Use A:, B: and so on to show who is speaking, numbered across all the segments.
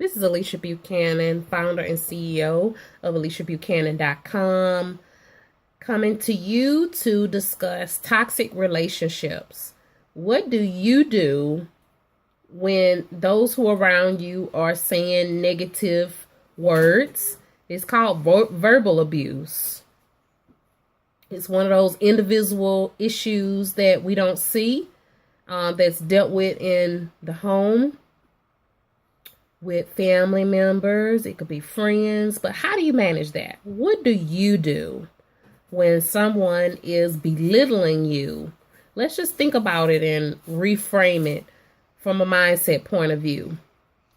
A: This is Alicia Buchanan, founder and CEO of AliciaBuchanan.com, coming to you to discuss toxic relationships. What do you do when those who are around you are saying negative words? It's called verbal abuse. It's one of those individual issues that we don't see, that's dealt with in the home, with family members. It could be friends, but how do you manage that? What do you do when someone is belittling you? Let's just think about it and reframe it from a mindset point of view.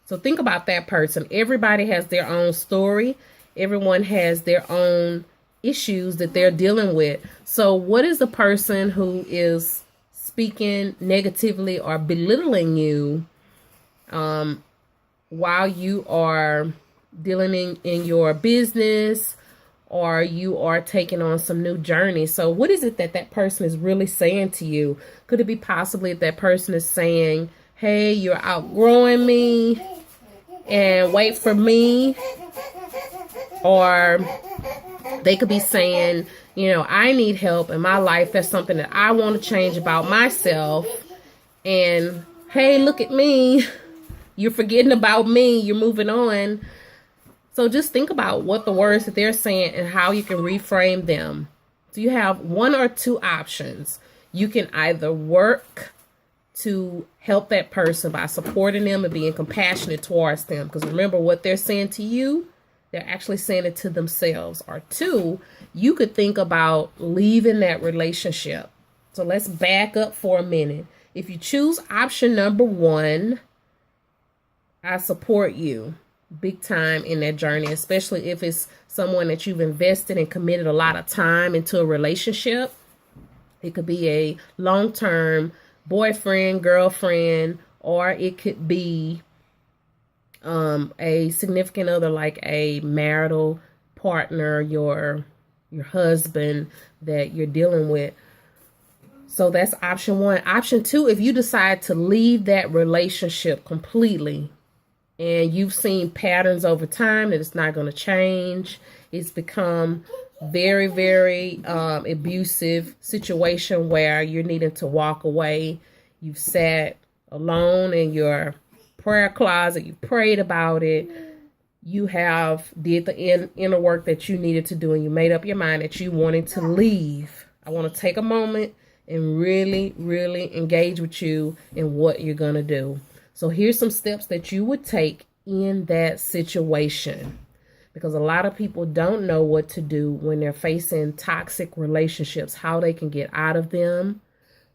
A: So think about that person. Everybody has their own story. Everyone has their own issues that they're dealing with. So what is the person who is speaking negatively or belittling you while you are dealing in your business, or you are taking on some new journey? So what is it that person is really saying to you? Could it be possibly that person is saying, hey, you're outgrowing me and wait for me? Or they could be saying, I need help in my life. That's something that I want to change about myself. And hey, look at me. You're forgetting about me. You're moving on. So just think about what the words that they're saying and how you can reframe them. So you have one or two options. You can either work to help that person by supporting them and being compassionate towards them, because remember, what they're saying to you, they're actually saying it to themselves. Or two, you could think about leaving that relationship. So let's back up for a minute. If you choose option number one, I support you big time in that journey, especially if it's someone that you've invested and committed a lot of time into a relationship. It could be a long-term boyfriend, girlfriend, or it could be a significant other, like a marital partner, your husband that you're dealing with. So that's option one. Option two, if you decide to leave that relationship completely, and you've seen patterns over time that it's not going to change, it's become very, very abusive situation where you're needing to walk away. You've sat alone in your prayer closet, you prayed about it, you have did the inner work that you needed to do, and you made up your mind that you wanted to leave. I want to take a moment and really, really engage with you in what you're going to do. So here's some steps that you would take in that situation, because a lot of people don't know what to do when they're facing toxic relationships, how they can get out of them,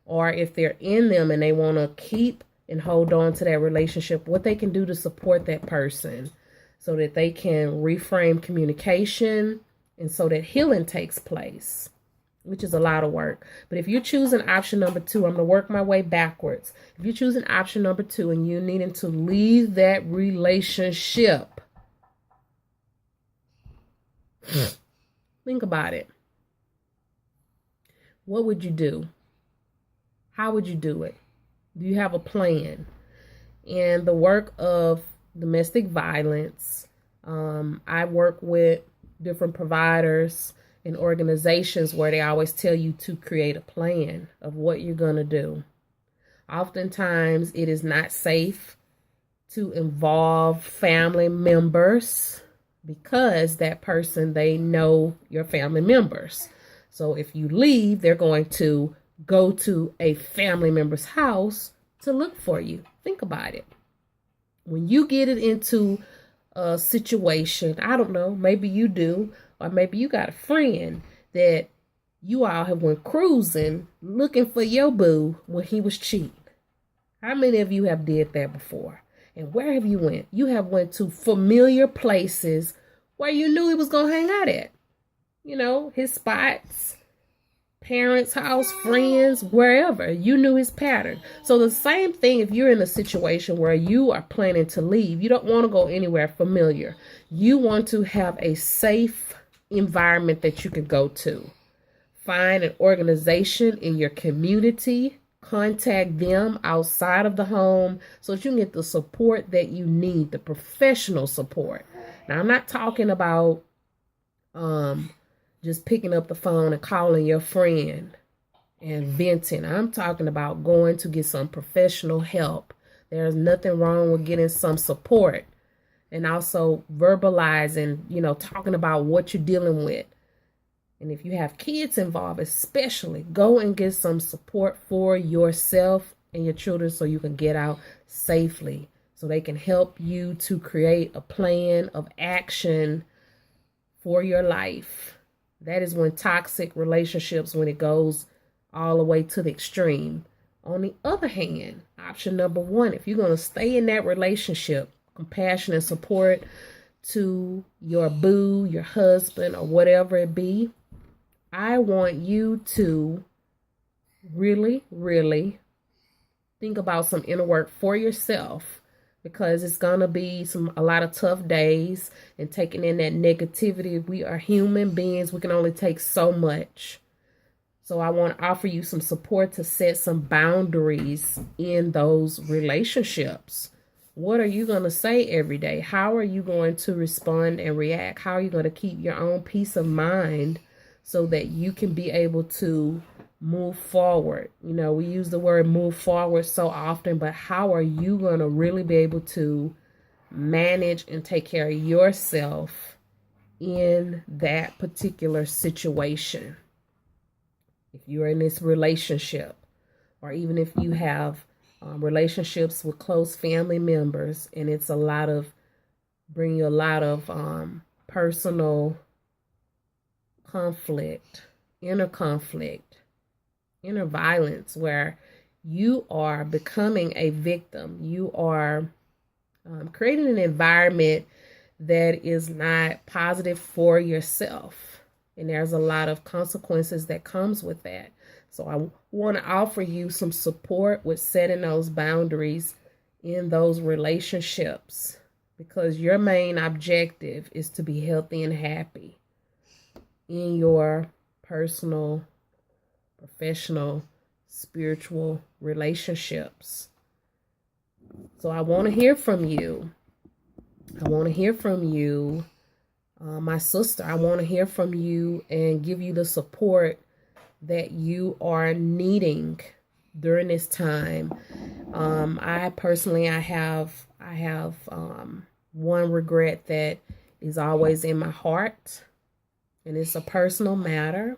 A: or if they're in them and they want to keep and hold on to that relationship, what they can do to support that person so that they can reframe communication and so that healing takes place, which is a lot of work. But if you're choosing option number two, I'm going to work my way backwards. If you're choosing option number two and you're needing to leave that relationship, think about it. What would you do? How would you do it? Do you have a plan? And the work of domestic violence, I work with different providers and organizations where they always tell you to create a plan of what you're going to do. Oftentimes, it is not safe to involve family members because that person, they know your family members. So if you leave, they're going to go to a family member's house to look for you. Think about it. When you get it into a situation, I don't know, maybe you do, or maybe you got a friend that you all have went cruising looking for your boo when he was cheating. How many of you have did that before? And where have you went? You have went to familiar places where you knew he was going to hang out at. His spots, parents' house, friends, wherever. You knew his pattern. So the same thing if you're in a situation where you are planning to leave. You don't want to go anywhere familiar. You want to have a safe environment that you can go to. Find an organization in your community contact them outside of the home so that you can get the support that you need, the professional support. Now, I'm not talking about just picking up the phone and calling your friend and venting. I'm talking about going to get some professional help. There's nothing wrong with getting some support and also verbalizing, talking about what you're dealing with. And if you have kids involved, especially, go and get some support for yourself and your children so you can get out safely, so they can help you to create a plan of action for your life. That is when toxic relationships, when it goes all the way to the extreme. On the other hand, option number one, if you're going to stay in that relationship, compassion and support to your boo, your husband, or whatever it be, I want you to really, really think about some inner work for yourself, because it's going to be a lot of tough days and taking in that negativity. We are human beings. We can only take so much. So I want to offer you some support to set some boundaries in those relationships. What are you going to say every day? How are you going to respond and react? How are you going to keep your own peace of mind so that you can be able to move forward? We use the word move forward so often, but how are you going to really be able to manage and take care of yourself in that particular situation? If you're in this relationship, or even if you have relationships with close family members, and it's bring you a lot of personal conflict, inner violence, where you are becoming a victim. You are creating an environment that is not positive for yourself. And there's a lot of consequences that comes with that. So I want to offer you some support with setting those boundaries in those relationships, because your main objective is to be healthy and happy in your personal, professional, spiritual relationships. So I want to hear from you. My sister, I want to hear from you and give you the support that you are needing during this time. I have one regret that is always in my heart, and it's a personal matter.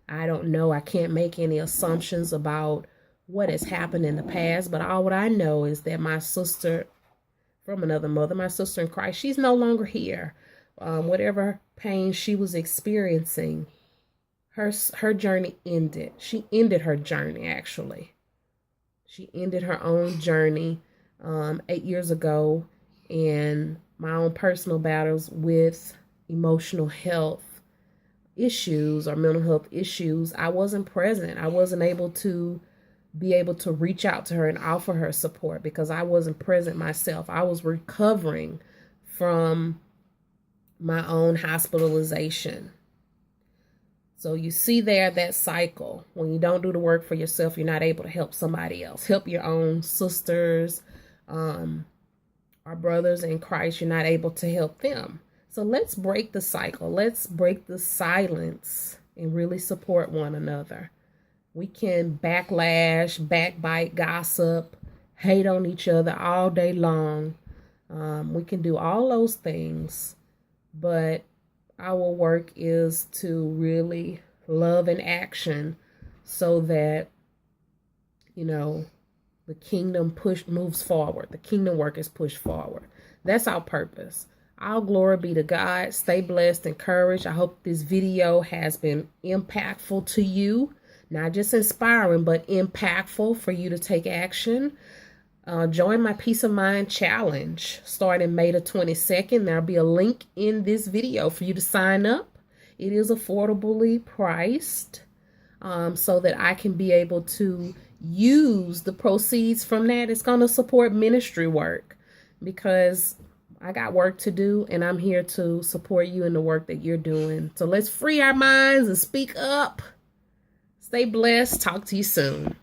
A: I don't know. I can't make any assumptions about what has happened in the past, but all what I know is that my sister from another mother, my sister in Christ, she's no longer here. Whatever pain she was experiencing, her journey ended. She ended her journey, actually. She ended her own journey 8 years ago, and my own personal battles with emotional health issues or mental health issues. I wasn't present. I wasn't able to reach out to her and offer her support because I wasn't present myself. I was recovering from my own hospitalization. So you see there that cycle. When you don't do the work for yourself, you're not able to help somebody else. Help your own sisters, our brothers in Christ. You're not able to help them. So let's break the cycle. Let's break the silence and really support one another. We can backlash, backbite, gossip, hate on each other all day long. We can do all those things. But our work is to really love in action so that, the kingdom moves forward. The kingdom work is pushed forward. That's our purpose. All glory be to God. Stay blessed, encouraged. I hope this video has been impactful to you. Not just inspiring, but impactful for you to take action. Join my Peace of Mind Challenge starting May the 22nd. There'll be a link in this video for you to sign up. It is affordably priced so that I can be able to use the proceeds from that. It's going to support ministry work because I got work to do and I'm here to support you in the work that you're doing. So let's free our minds and speak up. Stay blessed. Talk to you soon.